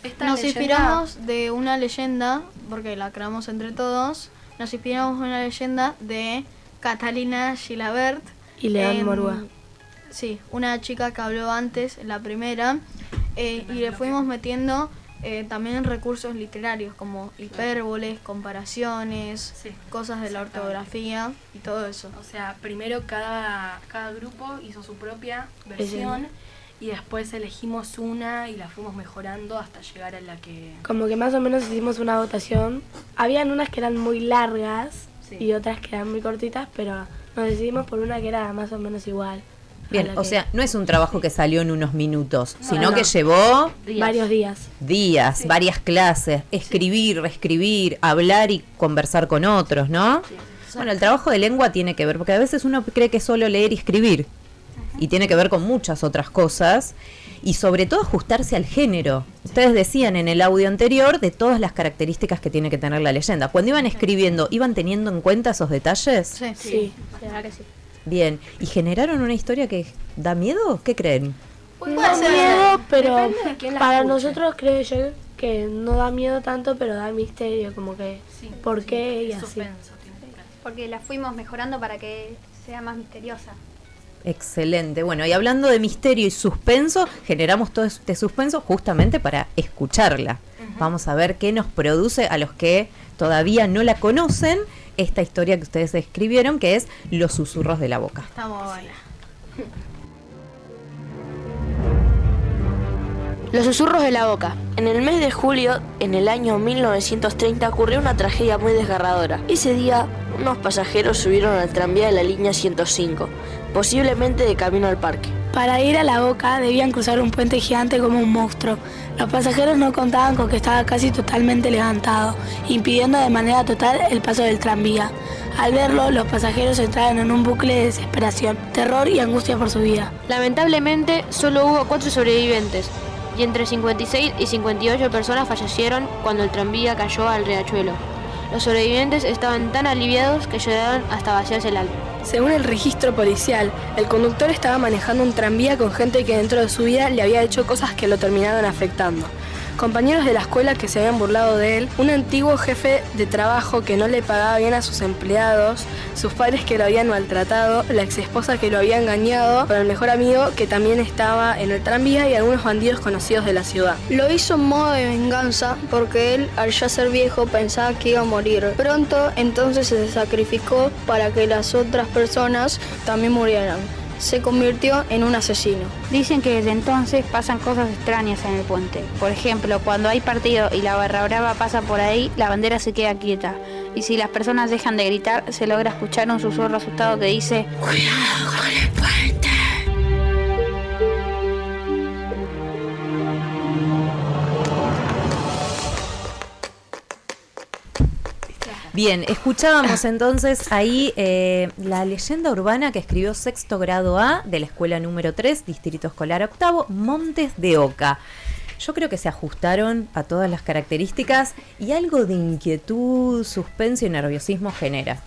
Esta Nos leyenda- inspiramos de una leyenda, porque la creamos entre todos, nos inspiramos en una leyenda de Catalina Gilabert. Y León Morúa. Sí, una chica que habló antes, la primera, y le fuimos metiendo también recursos literarios como hipérboles, comparaciones, cosas de la ortografía y todo eso. O sea, primero cada grupo hizo su propia versión y después elegimos una y la fuimos mejorando hasta llegar a la que... Como que más o menos hicimos una votación. Habían unas que eran muy largas y otras que eran muy cortitas, pero nos decidimos por una que era más o menos igual. Bien, o sea, no es un trabajo que salió en unos minutos, sino que llevó varios días. Varias clases, escribir, reescribir, hablar y conversar con otros, ¿no? Bueno, el trabajo de lengua tiene que ver, porque a veces uno cree que es solo leer y escribir, y tiene que ver con muchas otras cosas, y sobre todo ajustarse al género. Ustedes decían en el audio anterior de todas las características que tiene que tener la leyenda. Cuando iban escribiendo, ¿iban teniendo en cuenta esos detalles? Sí. La verdad que sí. Bien, ¿y generaron una historia que da miedo? ¿Qué creen? No da miedo, pero Depende de quién la para escuche. nosotros creo yo que no da miedo tanto, pero da misterio, como que por qué y así. Suspenso. Porque la fuimos mejorando para que sea más misteriosa. Excelente. Bueno, y hablando de misterio y suspenso, generamos todo este suspenso justamente para escucharla. Vamos a ver qué nos produce a los que todavía no la conocen esta historia que ustedes escribieron, que es Los susurros de la boca. Está muy buena. Los susurros de la boca. En el mes de julio, en el año 1930, ocurrió una tragedia muy desgarradora. Ese día, unos pasajeros subieron al tranvía de la línea 105, posiblemente de camino al parque. Para ir a la Boca debían cruzar un puente gigante como un monstruo. Los pasajeros no contaban con que estaba casi totalmente levantado, impidiendo de manera total el paso del tranvía. Al verlo, los pasajeros entraron en un bucle de desesperación, terror y angustia por su vida. Lamentablemente, solo hubo 4 sobrevivientes, y entre 56 y 58 personas fallecieron cuando el tranvía cayó al riachuelo. Los sobrevivientes estaban tan aliviados que lloraron hasta vaciarse el alma. Según el registro policial, el conductor estaba manejando un tranvía con gente que dentro de su vida le había hecho cosas que lo terminaron afectando. Compañeros de la escuela que se habían burlado de él, un antiguo jefe de trabajo que no le pagaba bien a sus empleados, sus padres que lo habían maltratado, la exesposa que lo había engañado, con el mejor amigo que también estaba en el tranvía y algunos bandidos conocidos de la ciudad. Lo hizo en modo de venganza porque él, al ya ser viejo, pensaba que iba a morir pronto, entonces se sacrificó para que las otras personas también murieran. Se convirtió en un asesino. Dicen que desde entonces pasan cosas extrañas en el puente. Por ejemplo, cuando hay partido y la barra brava pasa por ahí, la bandera se queda quieta. y si las personas dejan de gritar, se logra escuchar un susurro asustado que dice: ¡cuidado con el puente! Bien, escuchábamos entonces ahí la leyenda urbana que escribió sexto grado A de la escuela número 3, Distrito Escolar Octavo, Montes de Oca. Yo creo que se ajustaron a todas las características y algo de inquietud, suspenso y nerviosismo genera.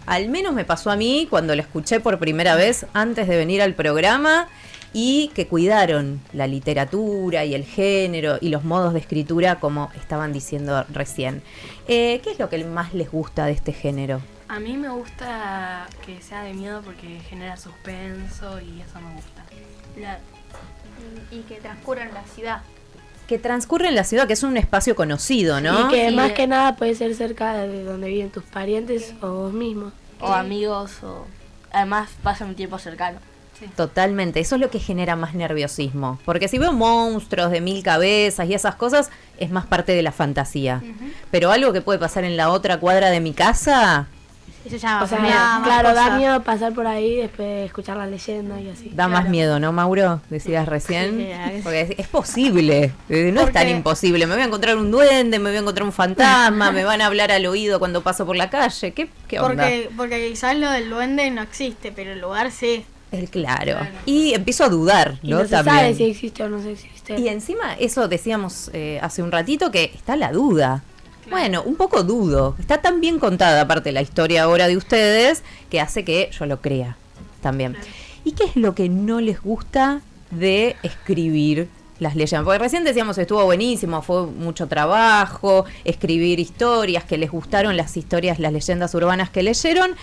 Al menos me pasó a mí cuando la escuché por primera vez antes de venir al programa, y que cuidaron la literatura y el género y los modos de escritura como estaban diciendo recién. ¿Qué es lo que más les gusta de este género? A mí me gusta que sea de miedo porque genera suspenso y eso me gusta. Y que transcurra en la ciudad. Que transcurre en la ciudad, que es un espacio conocido, ¿no? Y que más que nada puede ser cerca de donde viven tus parientes o vos mismo. O amigos, o además pasan un tiempo cercano. Sí. Totalmente, eso es lo que genera más nerviosismo. Porque si veo monstruos de 1000 cabezas y esas cosas, es más parte de la fantasía. Pero algo que puede pasar en la otra cuadra de mi casa... Eso ya o sea, claro, da miedo pasar por ahí después de escuchar la leyenda y así. Da más miedo, ¿no, Mauro? Decías recién. Sí, porque es posible, no es tan imposible. Me voy a encontrar un duende, me voy a encontrar un fantasma, me van a hablar al oído cuando paso por la calle. ¿Qué onda? Porque quizás lo del duende no existe, pero el lugar sí. Claro. Y empiezo a dudar, ¿no? Y no se sabe si existe o no se existe. Y encima, eso decíamos hace un ratito, que está la duda. Claro. Bueno, un poco dudo. Está tan bien contada, aparte la historia ahora de ustedes, que hace que yo lo crea también. Claro. ¿Y qué es lo que no les gusta de escribir las leyendas? Porque recién decíamos, estuvo buenísimo, fue mucho trabajo, escribir historias, que les gustaron las historias, las leyendas urbanas que leyeron.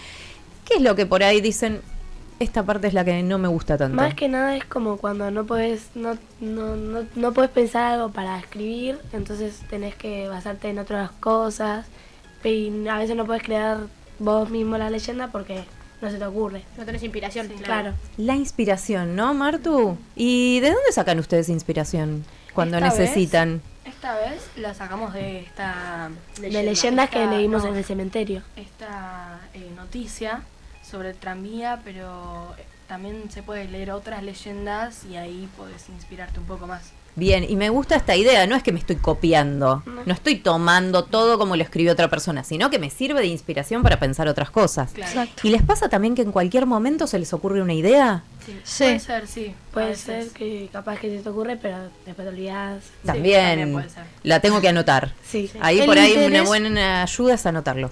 ¿Qué es lo que por ahí dicen? Esta parte es la que no me gusta tanto. Más que nada es como cuando no podés pensar algo para escribir, entonces tenés que basarte en otras cosas y a veces no podés crear vos mismo la leyenda porque no se te ocurre. No tenés inspiración. Sí, claro. La inspiración, ¿no, Martu? ¿Y de dónde sacan ustedes inspiración cuando necesitan? Esta vez la sacamos de esta leyenda, de leyendas que leímos en el cementerio. Esta noticia sobre el tranvía, pero también se puede leer otras leyendas y ahí podés inspirarte un poco más. Bien, y me gusta esta idea, no es que me estoy copiando, no estoy tomando todo como lo escribió otra persona, sino que me sirve de inspiración para pensar otras cosas. Claro. ¿Y les pasa también que en cualquier momento se les ocurre una idea? Sí. Puede ser, sí. Puede ser que capaz que se te ocurre, pero después te olvidás. También puede ser. La tengo que anotar. Sí. Ahí por ahí una buena ayuda es anotarlo.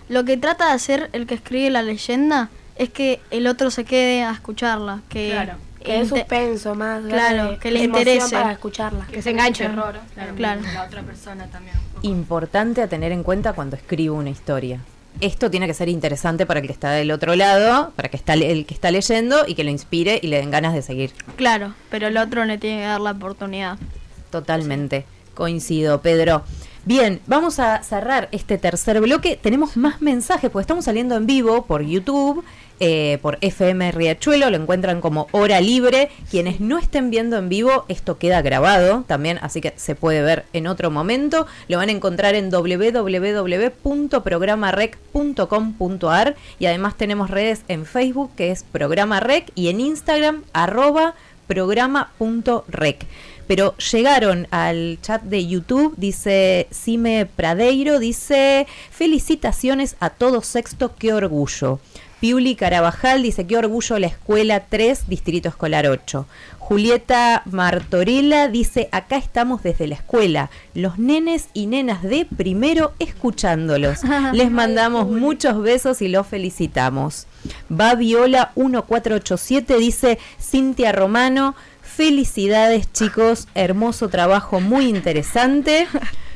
Lo que trata de hacer el que escribe la leyenda es que el otro se quede a escucharla, que es suspenso más, claro, que le interese para escucharla, que se enganche. Terror, claro. La otra persona también. Importante a tener en cuenta cuando escribo una historia. Esto tiene que ser interesante para el que está del otro lado, para que el que está leyendo y que lo inspire y le den ganas de seguir. Claro, pero el otro le tiene que dar la oportunidad. Totalmente, coincido, Pedro. Bien, vamos a cerrar este tercer bloque. Tenemos más mensajes, porque estamos saliendo en vivo por YouTube, por FM Riachuelo, lo encuentran como Hora Libre. Quienes no estén viendo en vivo, esto queda grabado también, así que se puede ver en otro momento. Lo van a encontrar en www.programarec.com.ar y además tenemos redes en Facebook, que es Programa Rec, y en Instagram, @programa.rec. Pero llegaron al chat de YouTube, dice Sime Pradeiro, dice: felicitaciones a todo sexto, qué orgullo. Piuli Carabajal dice: qué orgullo la escuela 3, Distrito Escolar 8. Julieta Martorella dice: acá estamos desde la escuela, los nenes y nenas de primero escuchándolos. Les mandamos muchos besos y los felicitamos. Viola 1487 dice: Cintia Romano, felicidades chicos, hermoso trabajo, muy interesante.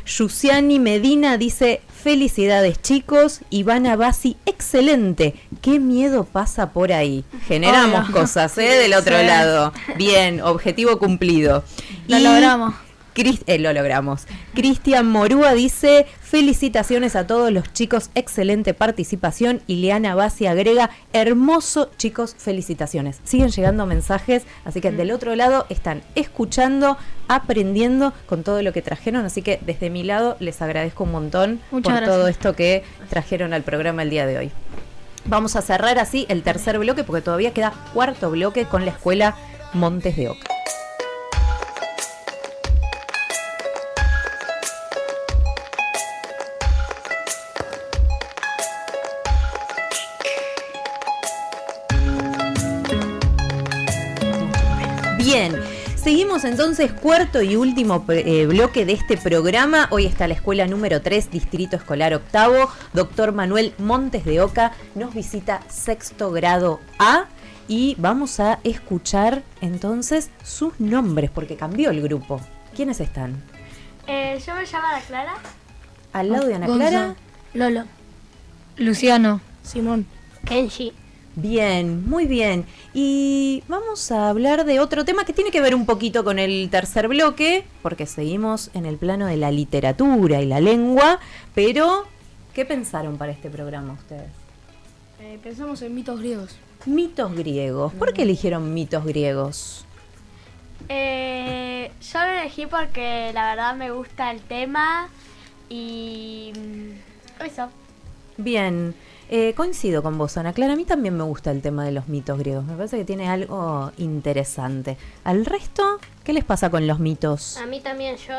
Yusiani Medina dice: felicidades chicos. Ivana Bassi, excelente, qué miedo pasa por ahí. Generamos cosas del otro lado. Bien, objetivo cumplido. Lo logramos. Lo logramos. Cristian Morúa dice: felicitaciones a todos los chicos, excelente participación. Y Liana Bassi agrega: hermoso, chicos, felicitaciones. Siguen llegando mensajes, así que del otro lado están escuchando, aprendiendo con todo lo que trajeron, así que desde mi lado les agradezco un montón por todo esto que trajeron al programa el día de hoy. Vamos a cerrar así el tercer bloque porque todavía queda cuarto bloque con la Escuela Montes de Oca. Bien, seguimos entonces cuarto y último bloque de este programa. Hoy está la escuela número 3, Distrito Escolar Octavo. Doctor Manuel Montes de Oca nos visita sexto grado A y vamos a escuchar entonces sus nombres porque cambió el grupo. ¿Quiénes están? Yo me llamo Ana Clara. Al lado de Ana Clara. Lolo. Luciano. Simón. Kenji. Bien, muy bien. Y vamos a hablar de otro tema que tiene que ver un poquito con el tercer bloque, porque seguimos en el plano de la literatura y la lengua, pero ¿qué pensaron para este programa ustedes? Pensamos en mitos griegos. Mitos griegos. ¿Por qué eligieron mitos griegos? Yo lo elegí porque la verdad me gusta el tema y eso. Bien. Coincido con vos, Ana Clara. A mí también me gusta el tema de los mitos griegos. Me parece que tiene algo interesante. ¿Al resto qué les pasa con los mitos? A mí también, yo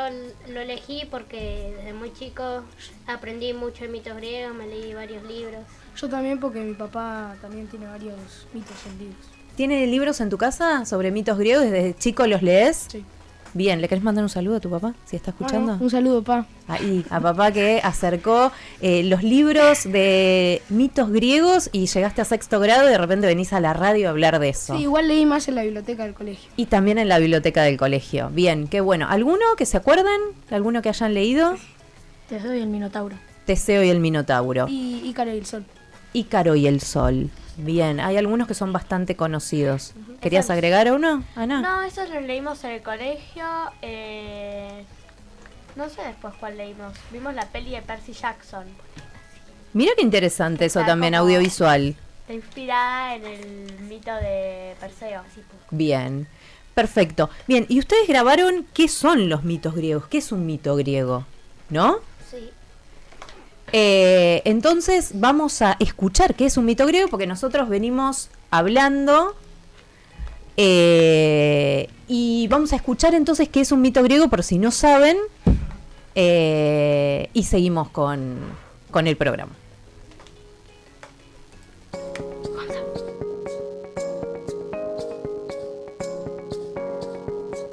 lo elegí porque desde muy chico aprendí mucho de mitos griegos, me leí varios libros. Yo también porque mi papá también tiene varios mitos en libros. ¿Tiene libros en tu casa sobre mitos griegos? ¿Desde chico los lees? Sí. Bien, ¿le querés mandar un saludo a tu papá? Si está escuchando. Bueno, un saludo, pa. Ahí, a papá que acercó los libros de mitos griegos y llegaste a sexto grado y de repente venís a la radio a hablar de eso. Sí, igual leí más en la biblioteca del colegio. Y también en la biblioteca del colegio. Bien, qué bueno. ¿Alguno que se acuerden? ¿Alguno que hayan leído? Teseo y el Minotauro. Teseo y el Minotauro. Y Ícaro y el Sol. Ícaro y el Sol. Bien, hay algunos que son bastante conocidos. ¿Querías agregar uno, Ana? No, esos los leímos en el colegio. No sé después cuál leímos. Vimos la peli de Percy Jackson. Mira qué interesante eso también, como audiovisual. Está inspirada en el mito de Perseo. Así pues. Bien, perfecto. Bien, ¿y ustedes grabaron qué son los mitos griegos? ¿Qué es un mito griego? ¿No? Sí. Entonces vamos a escuchar qué es un mito griego porque nosotros venimos hablando y vamos a escuchar entonces qué es un mito griego por si no saben y seguimos con el programa.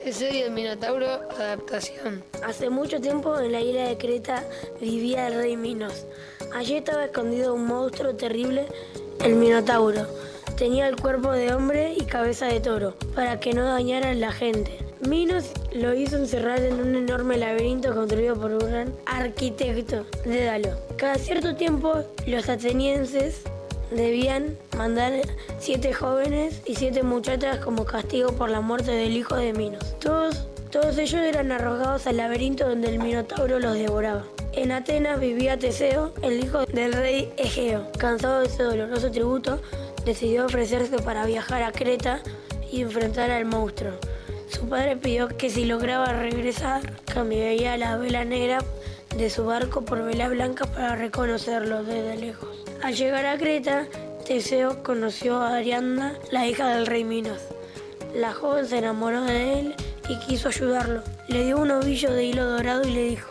Teseo y el Minotauro, adaptación. Hace mucho tiempo en la isla de Creta vivía el rey Minos. Allí estaba escondido un monstruo terrible, el Minotauro. Tenía el cuerpo de hombre y cabeza de toro, para que no dañara a la gente. Minos lo hizo encerrar en un enorme laberinto construido por un gran arquitecto, Dédalo. Cada cierto tiempo, los atenienses debían mandar 7 jóvenes y 7 muchachas como castigo por la muerte del hijo de Minos. Todos ellos eran arrojados al laberinto donde el Minotauro los devoraba. En Atenas vivía Teseo, el hijo del rey Egeo. Cansado de ese doloroso tributo, decidió ofrecerse para viajar a Creta y enfrentar al monstruo. Su padre pidió que si lograba regresar, cambiaría la vela negra de su barco por vela blanca para reconocerlo desde lejos. Al llegar a Creta, Teseo conoció a Ariadna, la hija del rey Minos. La joven se enamoró de él y quiso ayudarlo. Le dio un ovillo de hilo dorado y le dijo: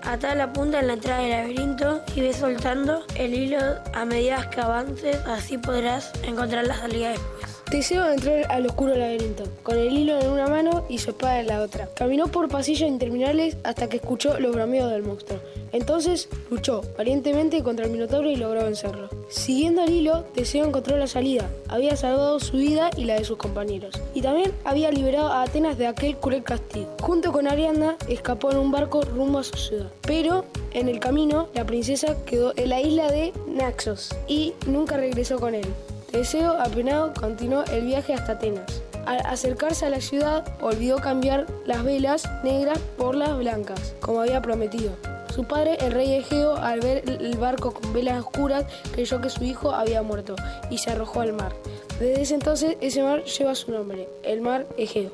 atá la punta en la entrada del laberinto y ve soltando el hilo a medida que avances, así podrás encontrar la salida después. Teseo entró al oscuro laberinto, con el hilo en una mano y su espada en la otra. Caminó por pasillos interminables hasta que escuchó los bramidos del monstruo. Entonces luchó valientemente contra el Minotauro y logró vencerlo. Siguiendo el hilo, Teseo encontró la salida. Había salvado su vida y la de sus compañeros. Y también había liberado a Atenas de aquel cruel castigo. Junto con Ariadna, escapó en un barco rumbo a su ciudad. Pero en el camino, la princesa quedó en la isla de Naxos y nunca regresó con él. Teseo, apenado, continuó el viaje hasta Atenas. Al acercarse a la ciudad, olvidó cambiar las velas negras por las blancas, como había prometido. Su padre, el rey Egeo, al ver el barco con velas oscuras, creyó que su hijo había muerto y se arrojó al mar. Desde ese entonces, ese mar lleva su nombre, el mar Egeo.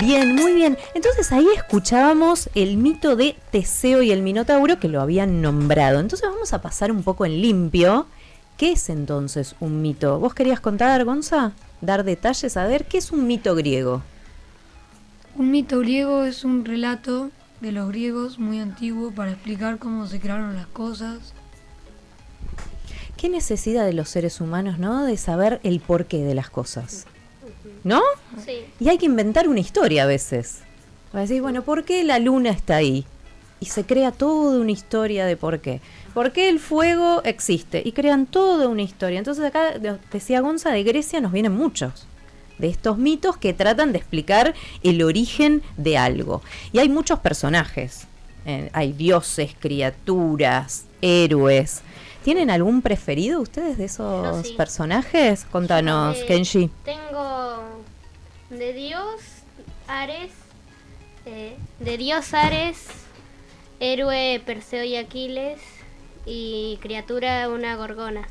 Bien, muy bien. Entonces ahí escuchábamos el mito de Teseo y el Minotauro, que lo habían nombrado. Entonces vamos a pasar un poco en limpio. ¿Qué es entonces un mito? ¿Vos querías contar, Gonza? Dar detalles, a ver, ¿qué es un mito griego? Un mito griego es un relato de los griegos muy antiguo para explicar cómo se crearon las cosas. ¿Qué necesidad de los seres humanos, no? De saber el porqué de las cosas. ¿No? Sí. Y hay que inventar una historia a veces. Va a decir, bueno, ¿por qué la luna está ahí? Y se crea toda una historia de por qué. ¿Por qué el fuego existe? Y crean toda una historia. Entonces acá, decía Gonza, de Grecia nos vienen muchos de estos mitos que tratan de explicar el origen de algo. Y hay muchos personajes. Hay dioses, criaturas, héroes. ¿Tienen algún preferido ustedes de esos personajes? Contanos, Kenshi. Tengo de Dios Ares, héroe Perseo y Aquiles y criatura una gorgona.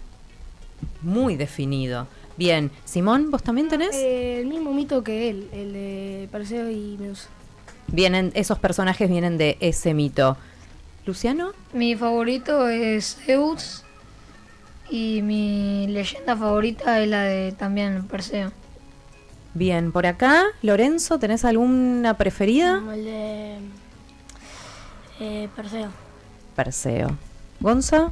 Muy definido. Bien, Simón, ¿vos también tenés? El mismo mito que él, el de Perseo y Medusa. Esos personajes vienen de ese mito. ¿Luciano? Mi favorito es Zeus y mi leyenda favorita es la de también Perseo. Bien, por acá, Lorenzo, ¿tenés alguna preferida? El de Perseo. Perseo. ¿Gonza?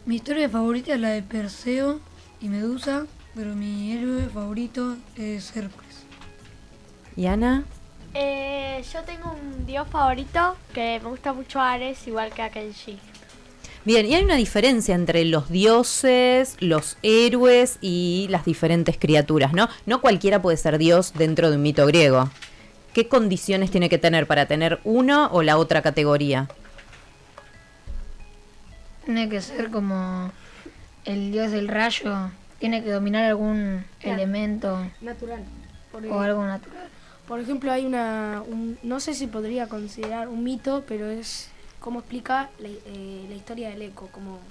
Mi historia favorita es la de Perseo y Medusa, pero mi héroe favorito es Hércules. ¿Y Ana? Yo tengo un dios favorito que me gusta mucho Ares, igual que a Kenshi. Bien, y hay una diferencia entre los dioses, los héroes y las diferentes criaturas, ¿no? No cualquiera puede ser dios dentro de un mito griego. ¿Qué condiciones tiene que tener para tener uno o la otra categoría? Tiene que ser como el dios del rayo, tiene que dominar algún elemento Natural. o algo natural. Por ejemplo, hay no sé si podría considerar un mito, pero es cómo explica la historia del eco, como...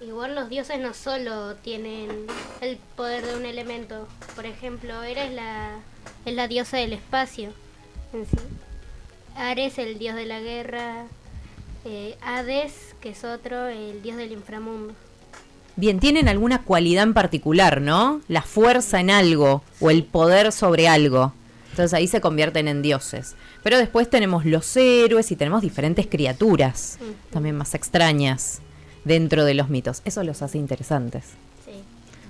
Igual los dioses no solo tienen el poder de un elemento. Por ejemplo, Hera es la diosa del espacio en sí. Ares, el dios de la guerra. Hades, que es otro, el dios del inframundo. Bien, tienen alguna cualidad en particular, ¿no? La fuerza en algo o el poder sobre algo. Entonces ahí se convierten en dioses. Pero después tenemos los héroes y tenemos diferentes criaturas, también más extrañas, dentro de los mitos. Eso los hace interesantes. Sí.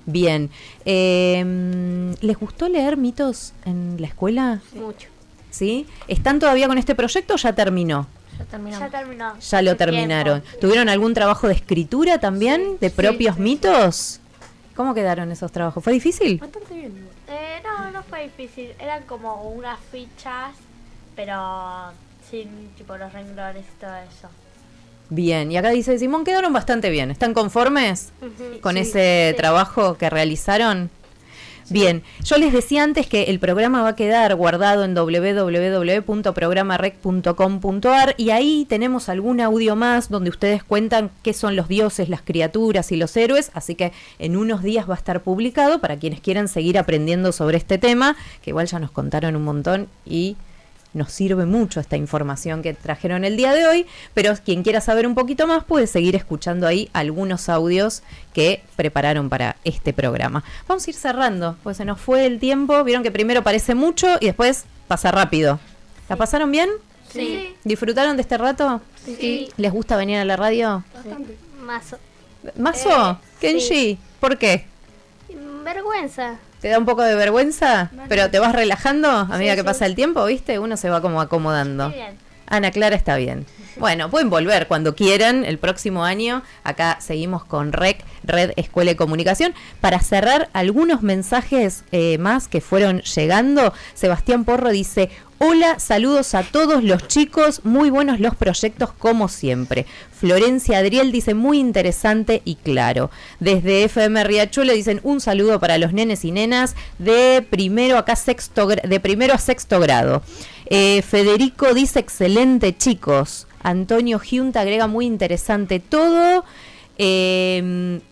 Bien. ¿Les gustó leer mitos en la escuela? Mucho. ¿Sí? ¿Están todavía con este proyecto o ya terminó? Ya terminó. Ya lo terminaron. ¿Tuvieron algún trabajo de escritura también? ¿De propios mitos? ¿Cómo quedaron esos trabajos? ¿Fue difícil? Bastante bien. No fue difícil. Eran como unas fichas, pero sin tipo los renglones y todo eso. Bien, y acá dice Simón, quedaron bastante bien. ¿Están conformes con ese trabajo que realizaron? Bien, yo les decía antes que el programa va a quedar guardado en www.programarec.com.ar y ahí tenemos algún audio más donde ustedes cuentan qué son los dioses, las criaturas y los héroes, así que en unos días va a estar publicado para quienes quieran seguir aprendiendo sobre este tema, que igual ya nos contaron un montón y nos sirve mucho esta información que trajeron el día de hoy, pero quien quiera saber un poquito más puede seguir escuchando ahí algunos audios que prepararon para este programa. Vamos a ir cerrando, pues se nos fue el tiempo. Vieron que primero parece mucho y después pasa rápido. ¿La pasaron bien? Sí. ¿Disfrutaron de este rato? Sí. ¿Les gusta venir a la radio? Bastante. Mazo. ¿Mazo? Kenshi, sí. ¿por qué? Vergüenza. ¿Te da un poco de vergüenza? ¿Pero te vas relajando a medida que sí. pasa el tiempo, viste? Uno se va como acomodando. Muy bien. Ana Clara está bien. Bueno, pueden volver cuando quieran el próximo año. Acá seguimos con REC, Red Escuela y Comunicación. Para cerrar, algunos mensajes más que fueron llegando. Sebastián Porro dice: hola, saludos a todos los chicos, muy buenos los proyectos como siempre. Florencia Adriel dice: muy interesante y claro. Desde FM Riachuelo dicen: un saludo para los nenes y nenas de primero a sexto grado. Federico dice: excelente, chicos. Antonio Giunta agrega: muy interesante todo.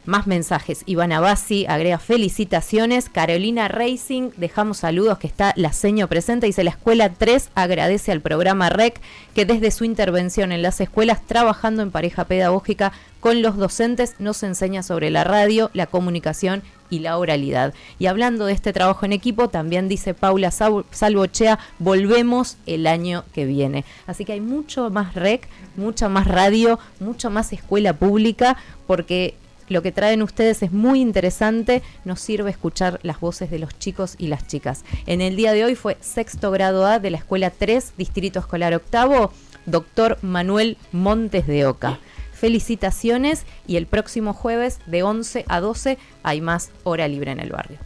Más mensajes. Ivana Bassi agrega: felicitaciones. Carolina Racing, dejamos saludos, que está la seño presente, dice: la escuela 3 agradece al programa REC, que desde su intervención en las escuelas, trabajando en pareja pedagógica con los docentes, nos enseña sobre la radio, la comunicación y la oralidad. Y hablando de este trabajo en equipo, también dice Paula Salvochea: volvemos el año que viene. Así que hay mucho más REC, mucha más radio, mucha más escuela pública, porque lo que traen ustedes es muy interesante. Nos sirve escuchar las voces de los chicos y las chicas. En el día de hoy fue sexto grado A de la escuela 3, Distrito Escolar Octavo, Dr. Manuel Montes de Oca. Felicitaciones, y el próximo jueves de 11 a 12 hay más Hora Libre en el Barrio.